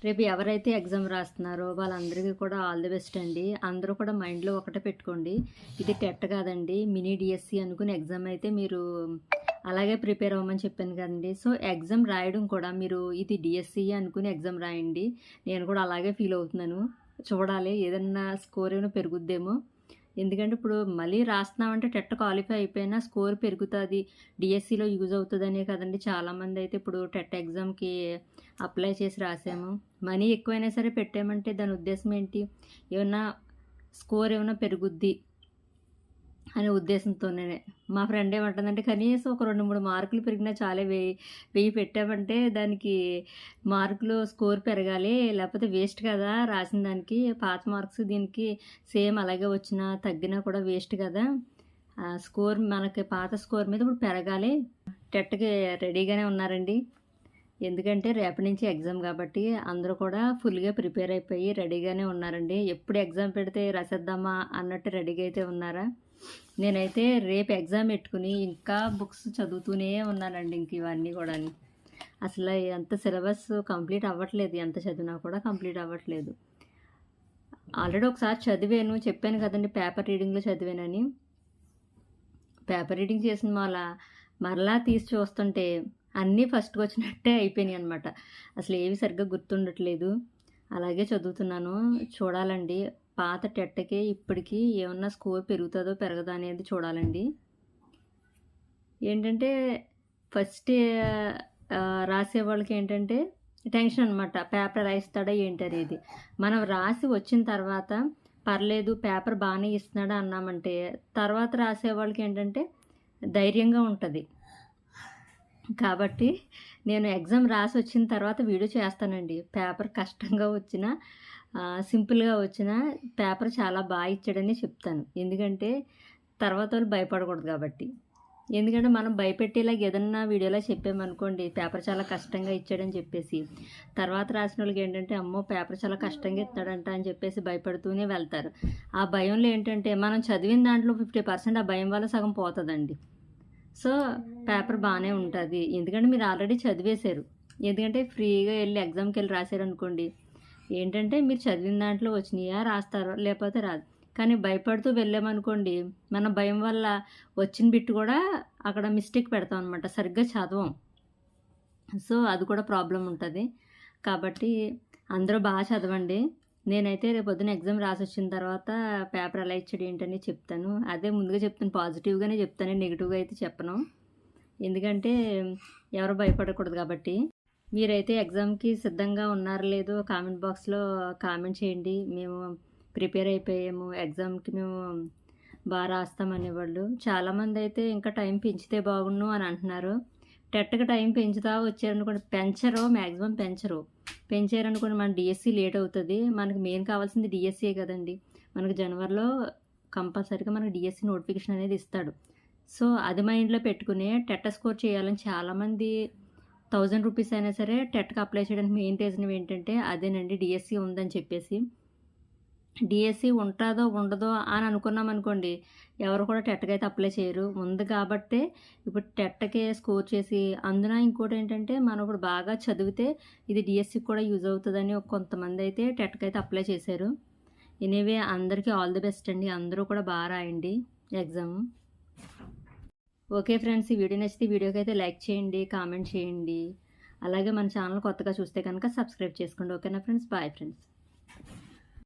రేపు ఎవరైతే ఎగ్జామ్ రాస్తున్నారో వాళ్ళందరికీ కూడా ఆల్ ది బెస్ట్ అండి. అందరూ కూడా మైండ్లో ఒకటే పెట్టుకోండి, ఇది టెట్ కాదండి, మినీ డిఎస్సి అనుకుని ఎగ్జామ్ అయితే మీరు అలాగే ప్రిపేర్ అవ్వమని చెప్పాను కదండి. సో ఎగ్జామ్ రాయడం కూడా మీరు ఇది డిఎస్సి అనుకుని ఎగ్జామ్ రాయండి. నేను కూడా అలాగే ఫీల్ అవుతున్నాను. చూడాలి ఏదన్నా స్కోర్ ఏమైనా పెరుగుద్దేమో. ఎందుకంటే ఇప్పుడు మళ్ళీ రాస్తున్నామంటే టెట్ క్వాలిఫై అయిపోయినా స్కోర్ పెరుగుతుంది, డిఎస్సిలో యూజ్ అవుతుందనే కదండి. చాలామంది అయితే ఇప్పుడు టెట్ ఎగ్జామ్కి అప్లై చేసి రాసాము. మనీ ఎక్కువైనా సరే పెట్టామంటే దాని ఉద్దేశం ఏంటి, ఏమన్నా స్కోర్ ఏమైనా పెరుగుద్ది అనే ఉద్దేశంతోనే. మా ఫ్రెండ్ ఏమంటుందంటే కనీసం ఒక 2-3 మార్కులు పెరిగినా చాలే, 1000 పెట్టామంటే దానికి మార్కులు స్కోర్ పెరగాలి, లేకపోతే వేస్ట్ కదా రాసిన దానికి. పాత మార్క్స్ దీనికి సేమ్ అలాగే వచ్చినా తగ్గినా కూడా వేస్ట్ కదా, స్కోర్ మనకి పాత స్కోర్ మీద ఇప్పుడు పెరగాలి. టెట్కి రెడీగానే ఉన్నారండి. ఎందుకంటే రేపటి నుంచి ఎగ్జామ్ కాబట్టి అందరూ కూడా ఫుల్గా ప్రిపేర్ అయిపోయి రెడీగానే ఉన్నారండి. ఎప్పుడు ఎగ్జామ్ పెడితే రాసేద్దామా అన్నట్టు రెడీగా అయితే ఉన్నారా. నేనైతే రేపు ఎగ్జామ్ పెట్టుకుని ఇంకా బుక్స్ చదువుతూనే ఉన్నానండి. ఇంక ఇవన్నీ కూడా అసలు ఎంత సిలబస్ కంప్లీట్ అవ్వట్లేదు, ఎంత చదివినా కూడా కంప్లీట్ అవ్వట్లేదు. ఆల్రెడీ ఒకసారి చదివాను, చెప్పాను కదండి పేపర్ రీడింగ్లో చదివానని. పేపర్ రీడింగ్ చేసిన మరలా తీసి చూస్తుంటే అన్నీ ఫస్ట్కి వచ్చినట్టే అయిపోయినాయి అనమాట. అసలు ఏవి సరిగ్గా గుర్తుండట్లేదు. అలాగే చదువుతున్నాను. చూడాలండి పాత టెట్కి ఇప్పటికి ఏమన్నా స్కోర్ పెరుగుతుందో పెరగదో అనేది చూడాలండి. ఏంటంటే ఫస్ట్ రాసే వాళ్ళకి ఏంటంటే టెన్షన్ అనమాట, పేపర్ రాయిస్తాడా ఏంటి అనేది. మనం రాసి వచ్చిన తర్వాత పర్లేదు పేపర్ బాగానే ఇస్తున్నాడా అన్నామంటే తర్వాత రాసే వాళ్ళకి ఏంటంటే ధైర్యంగా ఉంటుంది. కాబట్టి నేను ఎగ్జామ్ రాసి వచ్చిన తర్వాత వీడియో చేస్తానండి. పేపర్ కష్టంగా వచ్చినా సింపుల్గా వచ్చినా పేపర్ చాలా బాగా ఇచ్చాడని చెప్తాను. ఎందుకంటే తర్వాత వాళ్ళు భయపడకూడదు కాబట్టి. ఎందుకంటే మనం భయపెట్టేలాగా ఏదన్నా వీడియోలో చెప్పామనుకోండి పేపర్ చాలా కష్టంగా ఇచ్చాడని చెప్పేసి, తర్వాత రాసిన వాళ్ళకి ఏంటంటే అమ్మో పేపర్ చాలా కష్టంగా ఇస్తాడంట అని చెప్పేసి భయపడుతూనే వెళ్తారు. ఆ భయంలో ఏంటంటే మనం చదివిన దాంట్లో 50% ఆ భయం వల్ల సగం పోతుందండి. సో పేపర్ బాగానే ఉంటుంది, ఎందుకంటే మీరు ఆల్రెడీ చదివేశారు. ఎందుకంటే ఫ్రీగా వెళ్ళి ఎగ్జామ్కి వెళ్ళి రాశారనుకోండి ఏంటంటే మీరు చదివిన దాంట్లో వచ్చినాయా రాస్తారు, లేకపోతే రాదు. కానీ భయపడుతూ వెళ్ళామనుకోండి మన భయం వల్ల వచ్చిన బిట్టు కూడా అక్కడ మిస్టేక్ పెడతాం అనమాట, సరిగ్గా చదవం. సో అది కూడా ప్రాబ్లం ఉంటుంది. కాబట్టి అందరూ బాగా చదవండి. నేనైతే రేపు పొద్దున ఎగ్జామ్ రాసి వచ్చిన తర్వాత పేపర్ ఎలా ఇచ్చాడు ఏంటని చెప్తాను. అదే ముందుగా చెప్తాను, పాజిటివ్గానే చెప్తాను, నెగిటివ్గా అయితే చెప్పను. ఎందుకంటే ఎవరు భయపడకూడదు కాబట్టి. మీరైతే ఎగ్జామ్కి సిద్ధంగా ఉన్నారో లేదో కామెంట్ బాక్స్లో కామెంట్ చేయండి. మేము ప్రిపేర్ అయిపోయాము, ఎగ్జామ్కి మేము బాగా రాస్తామనేవాళ్ళు. చాలామంది అయితే ఇంకా టైం పెంచితే బాగుండు అని అంటున్నారు. టెట్కి టైం పెంచుతా వచ్చారనుకోండి, మ్యాక్సిమం పెంచారనుకోండి మన డిఎస్సి లేట్ అవుతుంది. మనకి మెయిన్ కావాల్సింది డిఎస్సీయే కదండి. మనకు జనవరిలో కంపల్సరీగా మనకు డిఎస్సి నోటిఫికేషన్ అనేది ఇస్తాడు. సో అది మైండ్లో పెట్టుకుని టెట్ స్కోర్ చేయాలని చాలామంది 1000 రూపీస్ అయినా సరే టెట్కి అప్లై చేయడానికి మెయిన్ రీజన్ ఏంటంటే అదేనండి, డిఎస్సి ఉందని చెప్పేసి. డిఎస్సి ఉంటుందో ఉండదో అని అనుకున్నాం అనుకోండి ఎవరు కూడా టెట్కి అయితే అప్లై చేయరు. ఉంది కాబట్టే ఇప్పుడు టెట్కి స్కోర్ చేసి, అందున ఇంకోటి ఏంటంటే మనం ఇప్పుడు బాగా చదివితే ఇది డిఎస్సికి కూడా యూజ్ అవుతుందని కొంతమంది అయితే టెట్కి అయితే అప్లై చేశారు. ఎనీవే అందరికీ ఆల్ ది బెస్ట్ అండి. అందరూ కూడా బాగా రాయండి ఎగ్జామ్. ఓకే ఫ్రెండ్స్, ఈ వీడియో నచ్చితే వీడియోకి అయితే లైక్ చేయండి, కామెంట్ చేయండి. అలాగే మన ఛానల్ కొత్తగా చూస్తే కనుక సబ్స్క్రైబ్ చేసుకోండి. ఓకేనా ఫ్రెండ్స్, బాయ్ ఫ్రెండ్స్.